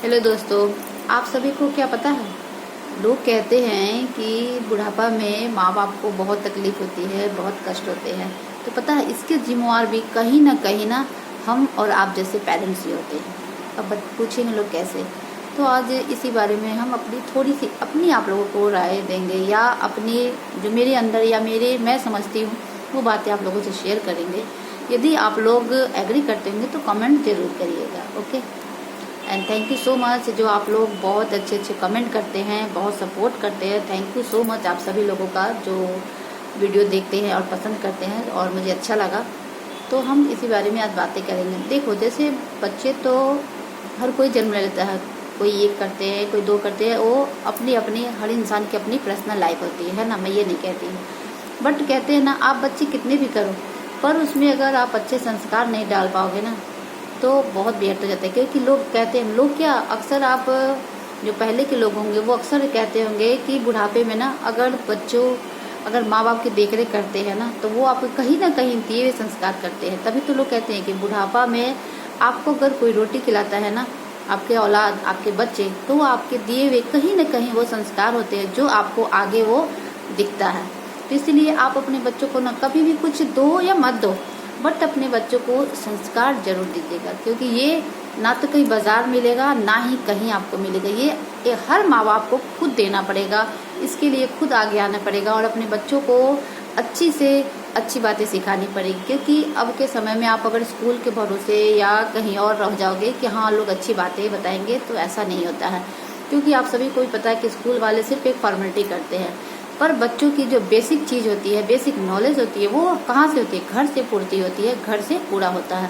Hello दोस्तों, आप सभी को क्या पता है, लोग कहते हैं कि बुढ़ापा में माँ बाप को बहुत तकलीफ होती है, बहुत कष्ट होते हैं। तो पता है, इसके जिम्मेवार भी कहीं ना हम और आप जैसे पेरेंट्स ही होते हैं। अब पूछेंगे लोग कैसे, तो आज इसी बारे में हम अपनी थोड़ी सी अपनी आप लोगों को राय देंगे, या अपनी जो मेरे अंदर या मैं समझती हूँ वो बातें आप लोगों से शेयर करेंगे। यदि आप लोग एग्री करते होंगे तो कमेंट जरूर करिएगा। Okay, and thank you so much जो आप लोग बहुत अच्छे कमेंट करते हैं, बहुत सपोर्ट करते हैं। थैंक यू सो मच आप सभी लोगों का जो वीडियो देखते हैं और पसंद करते हैं, और मुझे अच्छा लगा। तो हम इसी बारे में आज बातें करेंगे। देखो, जैसे बच्चे तो हर कोई जन्म लेता है, कोई एक करते हैं, कोई दो करते हैं। वो अपनी अपनी हर इंसान की अपनी पर्सनल लाइफ होती है ना, मैं ये नहीं कहती हूँ। बट कहते हैं ना, आप बच्चे कितने भी करो, पर उसमें अगर आप अच्छे संस्कार नहीं डाल पाओगे ना तो बहुत व्यर्थ हो जाता है। क्योंकि लोग कहते हैं, लोग क्या, अक्सर आप जो पहले के लोग होंगे वो अक्सर कहते होंगे कि बुढ़ापे में ना अगर माँ बाप की देखरेख करते हैं ना तो वो आपको कहीं ना कहीं दिए हुए संस्कार करते हैं। तभी तो लोग कहते हैं कि बुढ़ापा में आपको अगर कोई रोटी खिलाता है ना, आपके औलाद, आपके बच्चे, तो वो आपके दिए हुए कहीं ना कहीं वो संस्कार होते हैं जो आपको आगे वो दिखता है। तो इसलिए आप अपने बच्चों को ना कभी भी कुछ दो या मत दो, बट अपने बच्चों को संस्कार जरूर दीजिएगा। क्योंकि ये ना तो कहीं बाजार मिलेगा, ना ही कहीं आपको मिलेगा। ये हर माँ बाप को खुद देना पड़ेगा, इसके लिए खुद आगे आना पड़ेगा और अपने बच्चों को अच्छी से अच्छी बातें सिखानी पड़ेगी। क्योंकि अब के समय में आप अगर स्कूल के भरोसे या कहीं और रह जाओगे कि हाँ लोग अच्छी बातें बताएंगे, तो ऐसा नहीं होता है। क्योंकि आप सभी को भी पता है कि स्कूल वाले सिर्फ एक फॉर्मेलिटी करते हैं, पर बच्चों की जो बेसिक चीज़ होती है, बेसिक नॉलेज होती है, वो कहाँ से होती है? घर से पूर्ति होती है, घर से पूरा होता है।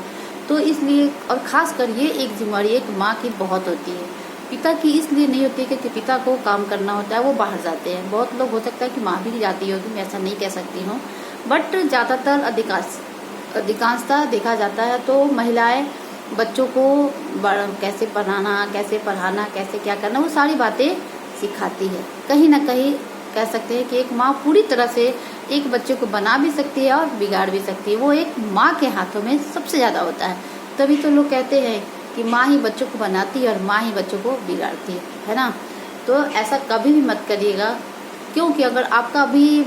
तो इसलिए, और ख़ास कर ये एक जिम्मेदारी एक माँ की बहुत होती है। पिता की इसलिए नहीं होती क्योंकि पिता को काम करना होता है, वो बाहर जाते हैं। बहुत लोग हो सकता है कि माँ भी जाती होगी, मैं ऐसा नहीं कह सकती हूँ, बट ज़्यादातर अधिकांशता देखा जाता है तो महिलाएं बच्चों को कैसे पढ़ाना, कैसे पढ़ाना, कैसे क्या करना, वो सारी बातें सिखाती है। कहीं ना कहीं कह सकते हैं कि एक माँ पूरी तरह से एक बच्चे को बना भी सकती है और बिगाड़ भी सकती है। वो एक माँ के हाथों में सबसे ज़्यादा होता है। तभी तो लोग कहते हैं कि माँ ही बच्चों को बनाती है और माँ ही बच्चों को बिगाड़ती है ना। तो ऐसा कभी भी मत करिएगा, क्योंकि अगर आपका भी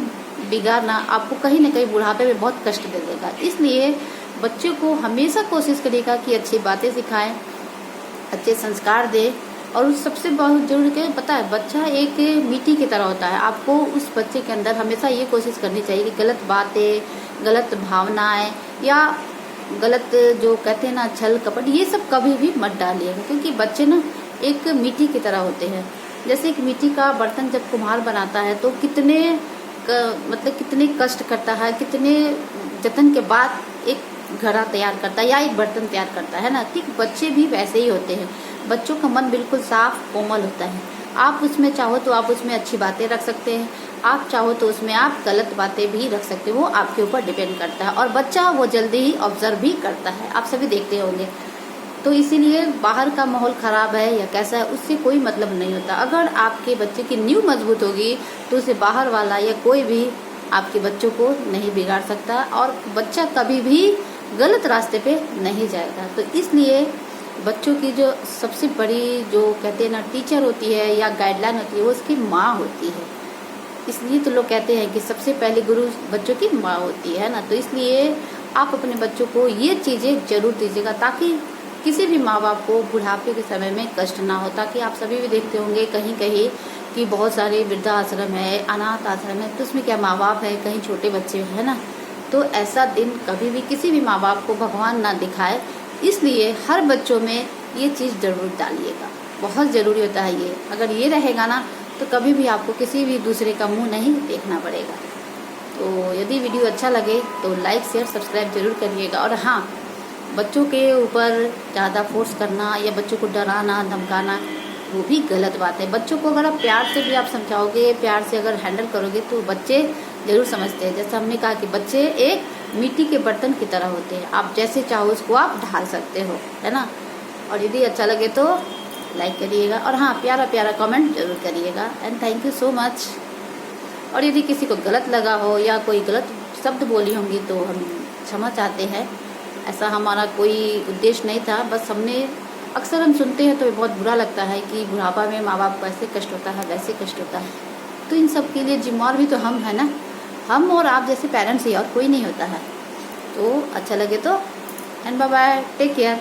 बिगाड़ना आपको कहीं ना कहीं बुढ़ापे में बहुत कष्ट दे देगा। इसलिए बच्चों को हमेशा कोशिश करिएगा कि अच्छी बातें सिखाएं, अच्छे संस्कार दे। और उस सबसे बहुत जरूरी क्या पता है, बच्चा एक मिट्टी की तरह होता है। आपको उस बच्चे के अंदर हमेशा ये कोशिश करनी चाहिए कि गलत बातें, गलत भावनाएं या गलत जो कहते हैं ना छल कपट, ये सब कभी भी मत डालिएगा। क्योंकि बच्चे ना एक मिट्टी की तरह होते हैं। जैसे एक मिट्टी का बर्तन जब कुम्हार बनाता है तो कितने कष्ट करता है, कितने जतन के बाद एक घड़ा तैयार करता है या एक बर्तन तैयार करता है ना। ठीक बच्चे भी वैसे ही होते हैं। बच्चों का मन बिल्कुल साफ कोमल होता है। आप उसमें चाहो तो आप उसमें अच्छी बातें रख सकते हैं, आप चाहो तो उसमें आप गलत बातें भी रख सकते हो। वो आपके ऊपर डिपेंड करता है। और बच्चा वो जल्दी ही ऑब्जर्व भी करता है, आप सभी देखते होंगे। तो इसीलिए बाहर का माहौल खराब है या कैसा है उससे कोई मतलब नहीं होता। अगर आपके बच्चे की नींव मजबूत होगी तो उसे बाहर वाला या कोई भी आपके बच्चों को नहीं बिगाड़ सकता, और बच्चा कभी भी गलत रास्ते पे नहीं जाएगा। तो इसलिए बच्चों की जो सबसे बड़ी जो कहते हैं ना टीचर होती है या गाइडलाइन होती है, वो उसकी माँ होती है। इसलिए तो लोग कहते हैं कि सबसे पहले गुरु बच्चों की माँ होती है ना। तो इसलिए आप अपने बच्चों को ये चीज़ें जरूर दीजिएगा, ताकि किसी भी माँ बाप को बुढ़ापे के समय में कष्ट ना हो। ताकि आप सभी भी देखते होंगे कहीं कहीं कि बहुत सारे वृद्धाश्रम है, अनाथ आश्रम है, तो उसमें क्या माँ बाप है, कहीं छोटे बच्चे है ना। तो ऐसा दिन कभी भी किसी भी माँ बाप को भगवान ना दिखाए। इसलिए हर बच्चों में ये चीज़ जरूर डालिएगा, बहुत ज़रूरी होता है ये। अगर ये रहेगा ना तो कभी भी आपको किसी भी दूसरे का मुंह नहीं देखना पड़ेगा। तो यदि वीडियो अच्छा लगे तो लाइक शेयर सब्सक्राइब जरूर करिएगा। और हाँ, बच्चों के ऊपर ज़्यादा फोर्स करना या बच्चों को डराना धमकाना वो भी गलत बात है। बच्चों को अगर आप प्यार से भी आप समझाओगे, प्यार से अगर हैंडल करोगे तो बच्चे जरूर समझते हैं। जैसे हमने कहा कि बच्चे एक मिट्टी के बर्तन की तरह होते हैं, आप जैसे चाहो उसको आप ढाल सकते हो, है ना। और यदि अच्छा लगे तो लाइक करिएगा, और हाँ प्यारा प्यारा कमेंट जरूर करिएगा। And thank you so much. और यदि किसी को गलत लगा हो या कोई गलत शब्द बोली होंगी तो हम क्षमा चाहते हैं। ऐसा हमारा कोई उद्देश्य नहीं था, बस हमने अक्सर हम सुनते हैं तो बहुत बुरा लगता है कि बुढ़ापा में माँ बाप को ऐसे कष्ट होता है, वैसे कष्ट होता है। तो इन सब के लिए जिम्मेवार भी तो हम है ना, हम और आप जैसे पेरेंट्स ही, और कोई नहीं होता है। तो अच्छा लगे तो and bye bye, take care.